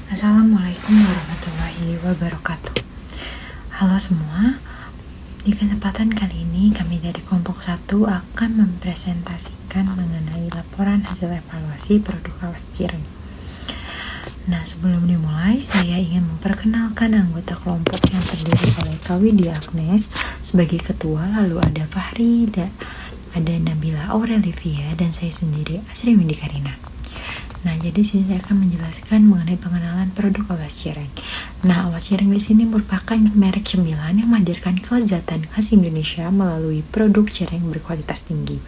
Assalamualaikum warahmatullahi wabarakatuh. Halo semua, di kesempatan kali ini kami dari kelompok 1 akan mempresentasikan mengenai laporan hasil evaluasi produk awas Cireng. Nah, sebelum dimulai, saya ingin memperkenalkan anggota kelompok yang terdiri oleh Kawidi Agnes sebagai ketua, lalu ada Fahri, ada Nabila Aurelivia, dan saya sendiri, Asri Windy Karina. Nah, jadi sini saya akan menjelaskan mengenai pengenalan produk awas Cireng. Nah, awas Cireng di sini merupakan merek cemilan yang menghadirkan kelezatan khas Indonesia melalui produk cireng berkualitas tinggi.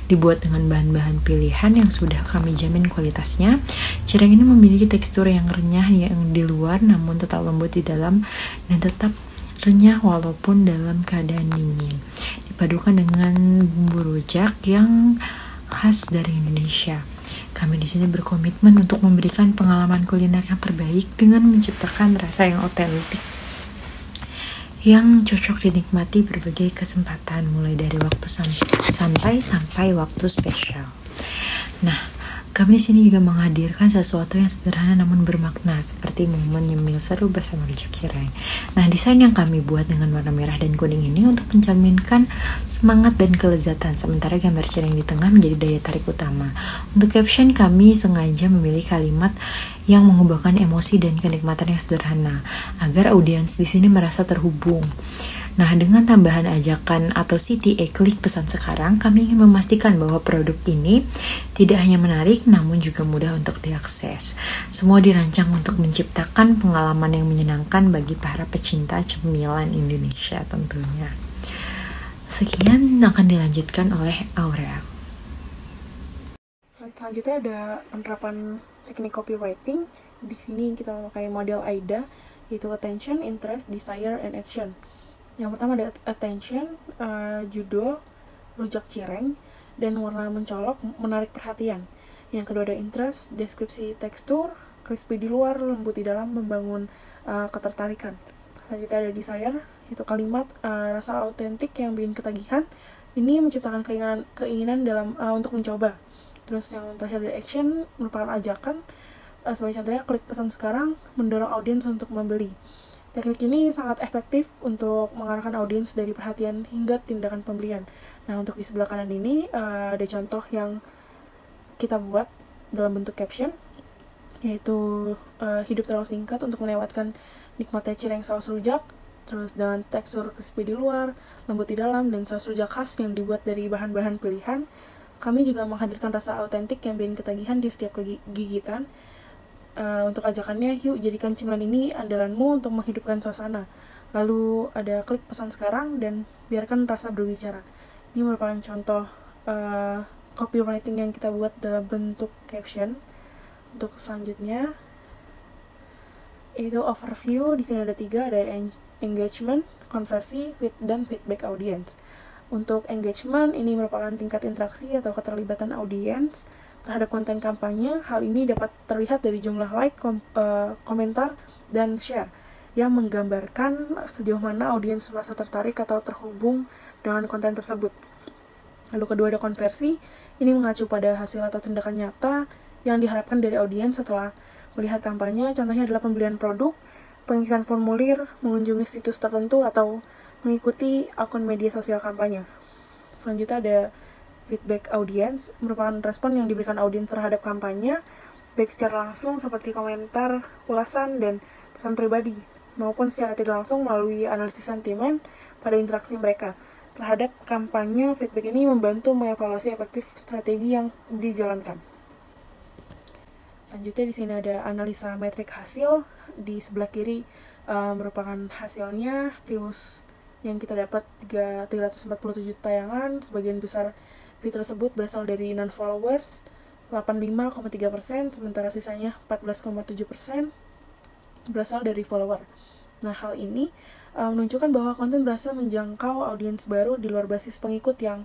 Dibuat dengan bahan-bahan pilihan yang sudah kami jamin kualitasnya. Cireng ini memiliki tekstur yang renyah yang di luar namun tetap lembut di dalam dan tetap renyah walaupun dalam keadaan dingin. Dipadukan dengan bumbu rujak yang khas dari Indonesia. Kami di sini berkomitmen untuk memberikan pengalaman kuliner yang terbaik dengan menciptakan rasa yang otentik yang cocok dinikmati berbagai kesempatan, mulai dari waktu santai sampai waktu spesial. Nah, kami di sini juga menghadirkan sesuatu yang sederhana namun bermakna, seperti momen nyemil seru bersama rujak cireng. Nah, desain yang kami buat dengan warna merah dan kuning ini untuk mencerminkan semangat dan kelezatan, sementara gambar cireng di tengah menjadi daya tarik utama. Untuk caption, kami sengaja memilih kalimat yang mengubahkan emosi dan kenikmatan yang sederhana, agar audiens di sini merasa terhubung. Nah, dengan tambahan ajakan atau CTA klik pesan sekarang, kami ingin memastikan bahwa produk ini tidak hanya menarik, namun juga mudah untuk diakses. Semua dirancang untuk menciptakan pengalaman yang menyenangkan bagi para pecinta cemilan Indonesia tentunya. Sekian akan dilanjutkan oleh Aurel. Slide selanjutnya ada penerapan teknik copywriting. Di sini kita memakai model AIDA, yaitu attention, interest, desire, and action. Yang pertama ada attention, judul, rujak cireng, dan warna mencolok menarik perhatian. Yang kedua ada interest, deskripsi tekstur, crispy di luar, lembut di dalam, membangun ketertarikan. Selanjutnya ada desire, itu kalimat rasa autentik yang bikin ketagihan. Ini menciptakan keinginan dalam untuk mencoba. Terus yang terakhir ada action, merupakan ajakan. Sebagai contohnya, klik pesan sekarang, mendorong audiens untuk membeli. Teknik ini sangat efektif untuk mengarahkan audiens dari perhatian hingga tindakan pembelian. Nah, untuk di sebelah kanan ini ada contoh yang kita buat dalam bentuk caption, yaitu hidup terlalu singkat untuk melewatkan nikmatnya cireng saus rujak, terus dengan tekstur crispy di luar, lembut di dalam, dan saus rujak khas yang dibuat dari bahan-bahan pilihan. Kami juga menghadirkan rasa autentik yang bikin ketagihan di setiap gigitan. Untuk ajakannya, yuk jadikan cemilan ini andalanmu untuk menghidupkan suasana. Lalu ada klik pesan sekarang dan biarkan rasa berbicara. Ini merupakan contoh copywriting yang kita buat dalam bentuk caption. Untuk selanjutnya, itu overview. Di sini ada 3, ada engagement, konversi, dan feedback audience. Untuk engagement, ini merupakan tingkat interaksi atau keterlibatan audiens terhadap konten kampanye. Hal ini dapat terlihat dari jumlah like, komentar, dan share yang menggambarkan sejauh mana audiens merasa tertarik atau terhubung dengan konten tersebut. Lalu kedua ada konversi, ini mengacu pada hasil atau tindakan nyata yang diharapkan dari audiens setelah melihat kampanye. Contohnya adalah pembelian produk, pengisian formulir, mengunjungi situs tertentu, atau mengikuti akun media sosial kampanye. Selanjutnya ada feedback audience, merupakan respon yang diberikan audiens terhadap kampanye, baik secara langsung seperti komentar, ulasan, dan pesan pribadi, maupun secara tidak langsung melalui analisis sentimen pada interaksi mereka terhadap kampanye. Feedback ini membantu mengevaluasi efektif strategi yang dijalankan. Selanjutnya di sini ada analisa metrik hasil. Di sebelah kiri merupakan hasilnya, views yang kita dapat 347 tayangan. Sebagian besar view tersebut berasal dari non-followers, 85,3%, sementara sisanya 14,7% berasal dari follower. Nah, hal ini menunjukkan bahwa konten berhasil menjangkau audiens baru di luar basis pengikut yang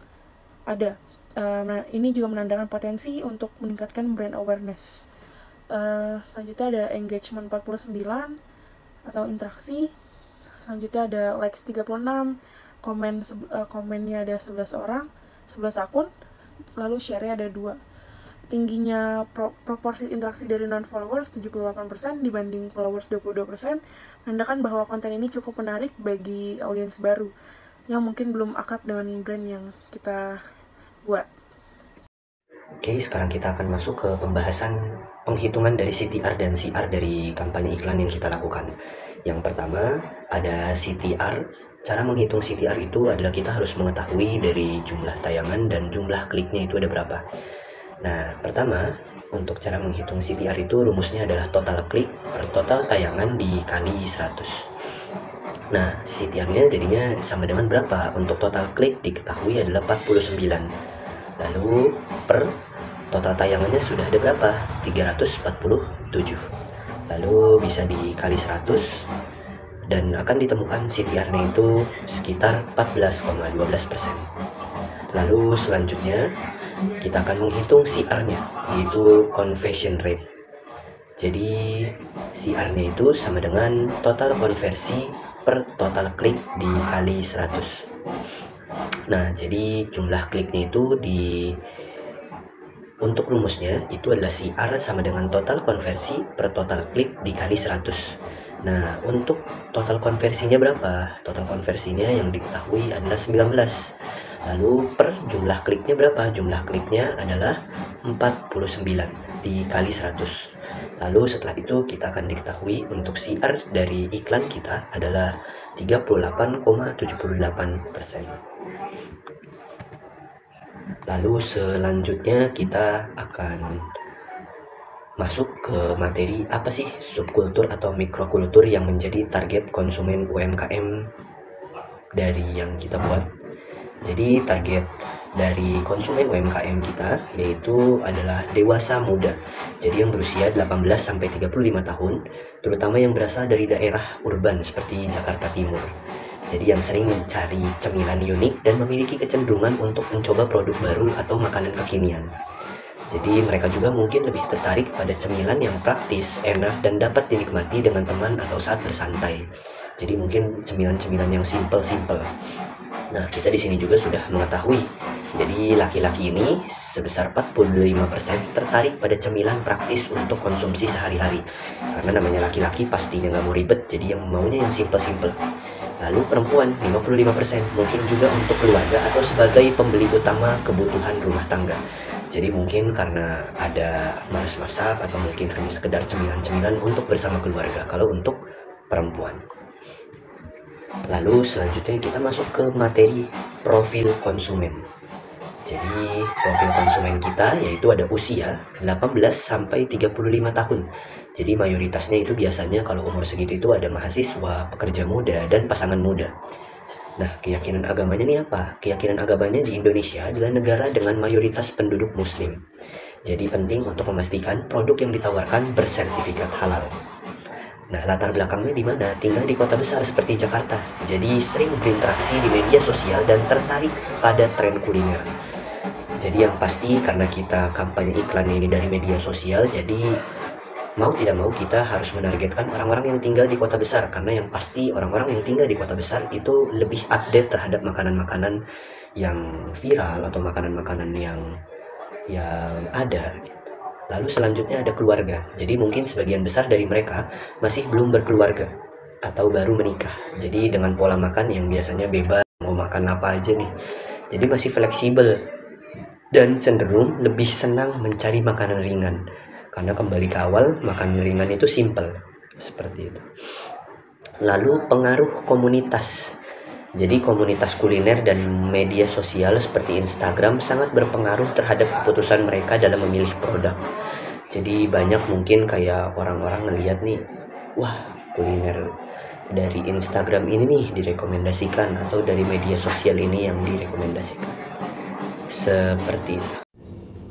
ada. Ini juga menandakan potensi untuk meningkatkan brand awareness. Selanjutnya ada engagement 49 atau interaksi. Selanjutnya ada likes 36, komennya ada 11 orang, 11 akun, lalu share-nya ada 2. tingginya proporsi interaksi dari non-followers 78% dibanding followers 22%, menandakan bahwa konten ini cukup menarik bagi audiens baru yang mungkin belum akrab dengan brand yang kita buat. Oke, sekarang kita akan masuk ke pembahasan penghitungan dari CTR dan CR dari kampanye iklan yang kita lakukan. Yang pertama ada CTR. Cara menghitung CTR itu adalah kita harus mengetahui dari jumlah tayangan dan jumlah kliknya itu ada berapa. Nah, pertama untuk cara menghitung CTR itu rumusnya adalah total klik per total tayangan dikali 100. Nah, CTR-nya jadinya sama dengan berapa? Untuk total klik diketahui adalah 49. Lalu per total tayangannya sudah ada berapa? 347. Lalu bisa dikali 100 dan akan ditemukan CTR-nya itu sekitar 14,12%. Lalu selanjutnya kita akan menghitung CR-nya, yaitu conversion rate. Jadi CR-nya itu sama dengan total konversi per total klik dikali 100. Nah, jadi jumlah kliknya itu untuk rumusnya itu adalah CR sama dengan total konversi per total klik dikali 100. Nah, untuk total konversinya berapa? Total konversinya yang diketahui adalah 19. Lalu per jumlah kliknya berapa? Jumlah kliknya adalah 49 dikali 100. Lalu setelah itu kita akan diketahui untuk CR dari iklan kita adalah 38,78%. Lalu selanjutnya kita akan masuk ke materi apa sih subkultur atau mikrokultur yang menjadi target konsumen UMKM dari yang kita buat. Jadi target dari konsumen UMKM kita yaitu adalah dewasa muda. Jadi yang berusia 18 sampai 35 tahun, terutama yang berasal dari daerah urban seperti Jakarta Timur. Jadi yang sering mencari cemilan unik dan memiliki kecenderungan untuk mencoba produk baru atau makanan kekinian. Jadi mereka juga mungkin lebih tertarik pada cemilan yang praktis, enak, dan dapat dinikmati dengan teman atau saat bersantai. Jadi mungkin cemilan-cemilan yang simple-simple. Nah, kita di sini juga sudah mengetahui. Jadi laki-laki ini sebesar 45% tertarik pada cemilan praktis untuk konsumsi sehari-hari. Karena namanya laki-laki pastinya nggak mau ribet, jadi yang maunya yang simple-simple. Lalu perempuan 55% mungkin juga untuk keluarga atau sebagai pembeli utama kebutuhan rumah tangga. Jadi mungkin karena ada malas masak atau mungkin hanya sekedar cemilan-cemilan untuk bersama keluarga kalau untuk perempuan. Lalu selanjutnya kita masuk ke materi profil konsumen. Jadi profil konsumen kita yaitu ada usia 18 sampai 35 tahun. Jadi mayoritasnya itu biasanya kalau umur segitu itu ada mahasiswa, pekerja muda, dan pasangan muda. Nah, keyakinan agamanya ini apa? Keyakinan agamanya di Indonesia adalah negara dengan mayoritas penduduk muslim. Jadi penting untuk memastikan produk yang ditawarkan bersertifikat halal. Nah, latar belakangnya di mana? Tinggal di kota besar seperti Jakarta. Jadi sering berinteraksi di media sosial dan tertarik pada tren kuliner. Jadi yang pasti karena kita kampanye iklan ini dari media sosial, jadi mau tidak mau kita harus menargetkan orang-orang yang tinggal di kota besar, karena yang pasti orang-orang yang tinggal di kota besar itu lebih update terhadap makanan-makanan yang viral atau makanan-makanan yang ada. Lalu selanjutnya ada keluarga. Jadi mungkin sebagian besar dari mereka masih belum berkeluarga atau baru menikah. Jadi dengan pola makan yang biasanya bebas, mau makan apa aja nih. Jadi masih fleksibel dan cenderung lebih senang mencari makanan ringan. Karena kembali ke awal, makan ringan itu simple, seperti itu. Lalu pengaruh komunitas. Jadi komunitas kuliner dan media sosial seperti Instagram sangat berpengaruh terhadap keputusan mereka dalam memilih produk. Jadi banyak mungkin kayak orang-orang ngeliat nih, wah kuliner dari Instagram ini nih direkomendasikan, atau dari media sosial ini yang direkomendasikan. Seperti itu.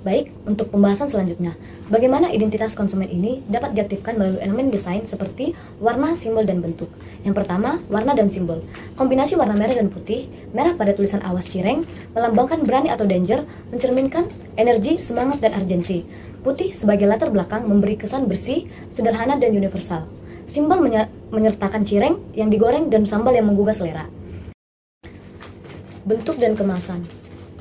Baik, untuk pembahasan selanjutnya, bagaimana identitas konsumen ini dapat diaktifkan melalui elemen desain seperti warna, simbol, dan bentuk. Yang pertama, warna dan simbol. Kombinasi warna merah dan putih, merah pada tulisan awas cireng, melambangkan berani atau danger, mencerminkan energi, semangat, dan urgensi. Putih sebagai latar belakang memberi kesan bersih, sederhana, dan universal. Simbol menyertakan cireng yang digoreng dan sambal yang menggugah selera. Bentuk dan kemasan.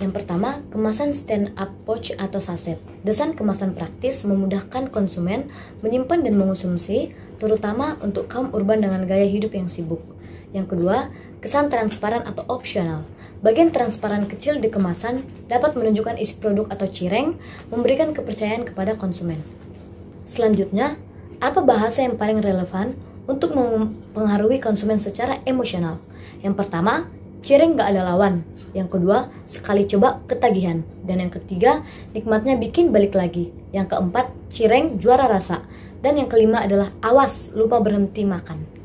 Yang pertama, kemasan stand-up pouch atau saset. Desain kemasan praktis memudahkan konsumen menyimpan dan mengonsumsi, terutama untuk kaum urban dengan gaya hidup yang sibuk. Yang kedua, kesan transparan atau opsional. Bagian transparan kecil di kemasan dapat menunjukkan isi produk atau cireng, memberikan kepercayaan kepada konsumen. Selanjutnya, apa bahasa yang paling relevan untuk mempengaruhi konsumen secara emosional? Yang pertama, cireng gak ada lawan. Yang kedua, sekali coba ketagihan. Dan yang ketiga, nikmatnya bikin balik lagi. Yang keempat, cireng juara rasa. Dan yang kelima adalah awas lupa berhenti makan.